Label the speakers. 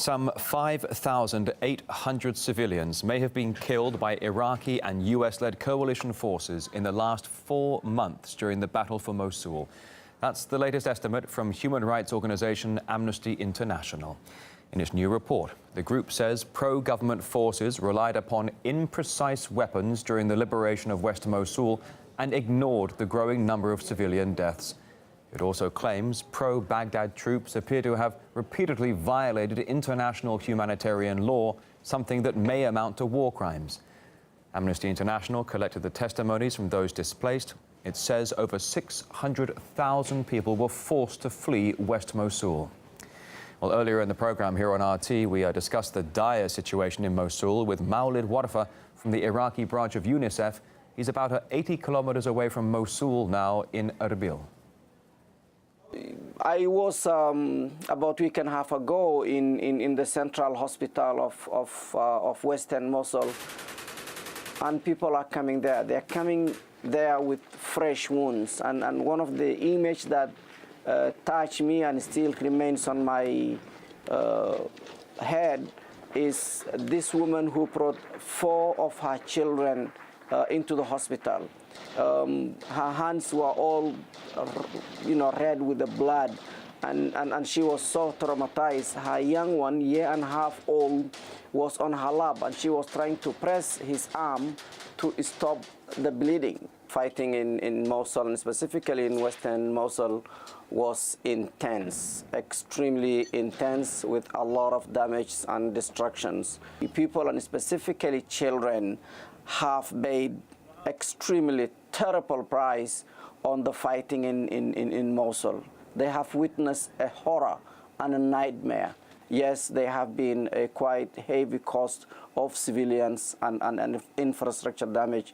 Speaker 1: Some 5,800 civilians may have been killed by Iraqi and US-led coalition forces in the last 4 months during the battle for Mosul. That's the latest estimate from human rights organization Amnesty International. In its new report, the group says pro-government forces relied upon imprecise weapons during the liberation of West Mosul and ignored the growing number of civilian deaths. It also claims pro-Baghdad troops appear to have repeatedly violated international humanitarian law, something that may amount to war crimes. Amnesty International collected the testimonies from those displaced. It says over 600,000 people were forced to flee West Mosul. Well, earlier in the program here on RT, we discussed the dire situation in Mosul with Maulid Warfa from the Iraqi branch of UNICEF. He's about 80 kilometers away from Mosul now in Erbil.
Speaker 2: I was about a week and a half ago in the central hospital of Western Mosul, and people are coming there. They're coming there with fresh wounds, and one of the images that touched me and still remains on my head is this woman who brought 4 of her children into the hospital. Her hands were all, red with the blood, and she was so traumatized. Her young one, 1.5-year-old, was on her lap, and she was trying to press his arm to stop the bleeding. Fighting in Mosul, and specifically in Western Mosul, was intense, extremely intense, with a lot of damage and destructions. People, and specifically children, have paid extremely terrible price on the fighting in Mosul. They have witnessed a horror and a nightmare. Yes, there have been a quite heavy cost of civilians and infrastructure damage